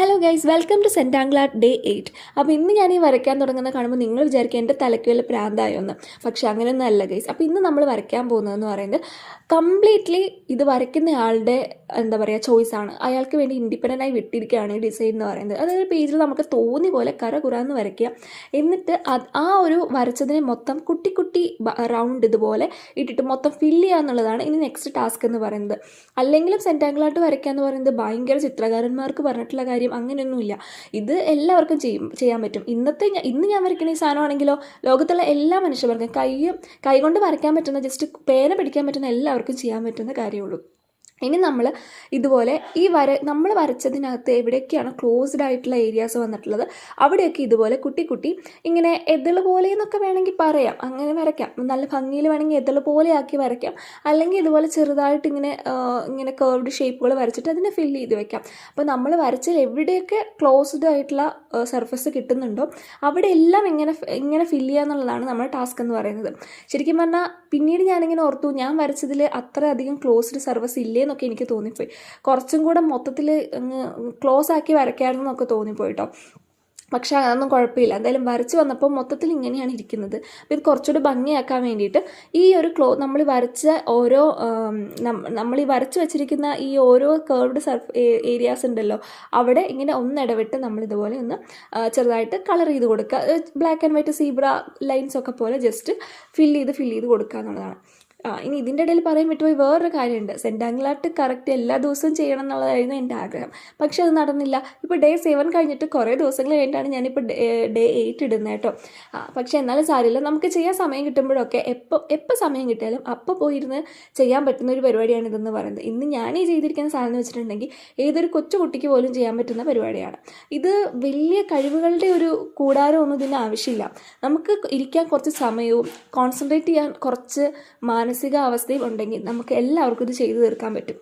Hello guys, welcome to zentangle art day 8. അപ്പോൾ ഇന്ന് ഞാൻ ഈ വരയ്ക്കാൻ തുടങ്ങുന്നത് കാണുമ്പോൾ നിങ്ങൾ വിചാരിക്കുക എൻ്റെ തലയ്ക്ക് വല്ല പ്രാന്തായൊന്ന്. പക്ഷേ അങ്ങനെയൊന്നും അല്ല ഗൈസ്. അപ്പോൾ ഇന്ന് നമ്മൾ വരയ്ക്കാൻ പോകുന്നതെന്ന് പറയുന്നത് കംപ്ലീറ്റ്ലി ഇത് വരയ്ക്കുന്ന ആളുടെ എന്താ പറയുക ചോയ്സാണ്. അയാൾക്ക് വേണ്ടി ഇൻഡിപെൻഡൻ്റായി വിട്ടിരിക്കുകയാണ് ഈ ഡിസൈൻ എന്ന് പറയുന്നത്. അതായത് പേജിൽ നമുക്ക് തോന്നിയ പോലെ കുറാന്ന് വരയ്ക്കുക. എന്നിട്ട് ആ ഒരു വരച്ചതിനെ മൊത്തം കുട്ടി കുട്ടി റൗണ്ട് ഇതുപോലെ ഇട്ടിട്ട് മൊത്തം ഫില്ല് ചെയ്യുക എന്നുള്ളതാണ് ഇനി നെക്സ്റ്റ് ടാസ്ക് എന്ന് പറയുന്നത്. അല്ലെങ്കിലും സെൻറ്റാങ്കിൾ ആർട്ട് വരയ്ക്കുക എന്ന് പറയുന്നത് ഭയങ്കര ചിത്രകാരന്മാർക്ക് പറഞ്ഞിട്ടുള്ള കാര്യം അങ്ങനെയൊന്നുമില്ല. ഇത് എല്ലാവർക്കും ചെയ്യാൻ പറ്റും. ഇന്ന് ഞാൻ വരയ്ക്കുന്ന ഈ സാധനമാണെങ്കിലോ ലോകത്തുള്ള എല്ലാ മനുഷ്യർക്കും കൈ കൊണ്ട് വരയ്ക്കാൻ പറ്റുന്ന, ജസ്റ്റ് പേന പിടിക്കാൻ പറ്റുന്ന എല്ലാവർക്കും ചെയ്യാൻ പറ്റുന്ന കാര്യമുള്ളൂ. ഇനി നമ്മൾ ഇതുപോലെ നമ്മൾ വരച്ചതിനകത്ത് എവിടെയൊക്കെയാണ് ക്ലോസ്ഡ് ആയിട്ടുള്ള ഏരിയാസ് വന്നിട്ടുള്ളത് അവിടെയൊക്കെ ഇതുപോലെ കുട്ടി കുട്ടി ഇങ്ങനെ എതള് പോലെ എന്നൊക്കെ വേണമെങ്കിൽ പറയാം, അങ്ങനെ വരയ്ക്കാം. നല്ല ഭംഗിയിൽ വേണമെങ്കിൽ എതള് പോലെ ആക്കി വരയ്ക്കാം. അല്ലെങ്കിൽ ഇതുപോലെ ചെറുതായിട്ട് ഇങ്ങനെ കേർവ്ഡ് ഷേപ്പുകൾ വരച്ചിട്ട് അതിനെ ഫില്ല് ചെയ്ത് വെക്കാം. അപ്പോൾ നമ്മൾ വരച്ചതിൽ എവിടെയൊക്കെ ക്ലോസ്ഡ് ആയിട്ടുള്ള സർഫസ് കിട്ടുന്നുണ്ടോ അവിടെ എല്ലാം ഇങ്ങനെ ഫില്ല് ചെയ്യുക എന്നുള്ളതാണ് നമ്മുടെ ടാസ്ക് എന്ന് പറയുന്നത്. ശരിക്കും പറഞ്ഞാൽ പിന്നീട് ഞാനിങ്ങനെ ഓർത്തു, ഞാൻ വരച്ചതിൽ അത്ര അധികം ക്ലോസ്ഡ് സർഫസ് ഇല്ലേ എന്നൊക്കെ എനിക്ക് തോന്നിപ്പോയി. കുറച്ചും കൂടെ മൊത്തത്തിൽ ക്ലോസ് ആക്കി വരയ്ക്കാമായിരുന്നു എന്നൊക്കെ തോന്നിപ്പോയി കേട്ടോ. പക്ഷേ അതൊന്നും കുഴപ്പമില്ല. എന്തായാലും വരച്ച് വന്നപ്പോൾ മൊത്തത്തിൽ ഇങ്ങനെയാണ് ഇരിക്കുന്നത്. അപ്പോൾ ഇത് കുറച്ചുകൂടി ഭംഗിയാക്കാൻ വേണ്ടിയിട്ട് ഈ ഒരു നമ്മൾ വരച്ച ഓരോ നമ്മൾ ഈ വരച്ച് വെച്ചിരിക്കുന്ന ഈ ഓരോ കേർവ്ഡ് ഏരിയാസ് ഉണ്ടല്ലോ അവിടെ ഇങ്ങനെ ഒന്നിടവിട്ട് നമ്മളിതുപോലെ ഒന്ന് ചെറുതായിട്ട് കളർ ചെയ്ത് കൊടുക്കുക. Black and white zebra lines ഒക്കെ പോലെ ജസ്റ്റ് ഫില്ല് ചെയ്ത് കൊടുക്കുക എന്നുള്ളതാണ്. ഇനി ഇതിൻ്റെ ഇടയിൽ പറയാൻ വിട്ടുപോയി വേറൊരു കാര്യമുണ്ട്. സെൻറ്റാങ്കിൾ ആർട്ട് കറക്റ്റ് എല്ലാ ദിവസവും ചെയ്യണം എന്നുള്ളതായിരുന്നു എൻ്റെ ആഗ്രഹം. പക്ഷെ അത് നടന്നില്ല. ഇപ്പോൾ ഡേ 7 കഴിഞ്ഞിട്ട് കുറേ ദിവസങ്ങൾ കഴിഞ്ഞിട്ടാണ് ഞാനിപ്പോൾ ഡേ 8 ഇടുന്നത് കേട്ടോ. പക്ഷെ എന്നാലും സാരമില്ല, നമുക്ക് ചെയ്യാൻ സമയം കിട്ടുമ്പോഴൊക്കെ എപ്പോൾ സമയം കിട്ടിയാലും അപ്പോൾ പോയിരുന്ന് ചെയ്യാൻ പറ്റുന്ന ഒരു പരിപാടിയാണ് ഇതെന്ന് പറയുന്നത്. ഇന്ന് ഞാൻ ഈ ചെയ്തിരിക്കുന്ന സാധനം എന്ന് വെച്ചിട്ടുണ്ടെങ്കിൽ ഏതൊരു കൊച്ചു കുട്ടിക്ക് പോലും ചെയ്യാൻ പറ്റുന്ന പരിപാടിയാണ്. ഇത് വലിയ കഴിവുകളുടെ ഒരു കൂടാരമൊന്നും ഇതിന് ആവശ്യമില്ല. നമുക്ക് ഇരിക്കാൻ കുറച്ച് സമയവും കോൺസെൻട്രേറ്റ് ചെയ്യാൻ കുറച്ച് മാനസികാവസ്ഥയും ഉണ്ടെങ്കിൽ നമുക്ക് എല്ലാവർക്കും ഇത് ചെയ്തു തീർക്കാൻ പറ്റും.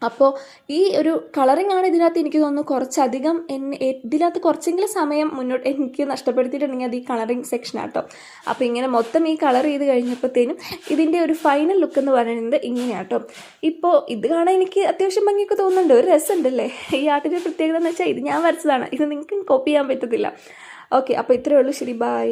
അപ്പോൾ ഈ ഒരു കളറിംഗ് ആണ് ഇതിനകത്ത് എനിക്ക് തോന്നുന്നു കുറച്ചധികം ഇതിനകത്ത് കുറച്ചെങ്കിലും സമയം മുന്നോട്ട് എനിക്ക് നഷ്ടപ്പെടുത്തിയിട്ടുണ്ടെങ്കിൽ അത് ഈ കളറിംഗ് സെക്ഷനാട്ടോ. അപ്പോൾ ഇങ്ങനെ മൊത്തം ഈ കളർ ചെയ്ത് കഴിഞ്ഞപ്പോഴത്തേനും ഇതിൻ്റെ ഒരു ഫൈനൽ ലുക്ക് എന്ന് പറയുന്നത് ഇങ്ങനെയാട്ടോ. ഇപ്പോൾ ഇത് കാണാൻ എനിക്ക് അത്യാവശ്യം ഭംഗിയൊക്കെ തോന്നുന്നുണ്ട്, ഒരു രസമുണ്ടല്ലേ. ഈ ആർട്ടിൻ്റെ പ്രത്യേകത എന്ന് വെച്ചാൽ ഇത് ഞാൻ വരച്ചതാണ്, ഇത് നിങ്ങൾക്ക് കോപ്പി ചെയ്യാൻ പറ്റത്തില്ല. ഓക്കെ, അപ്പോൾ ഇത്രയേ ഉള്ളൂ. ശരി, ബൈ.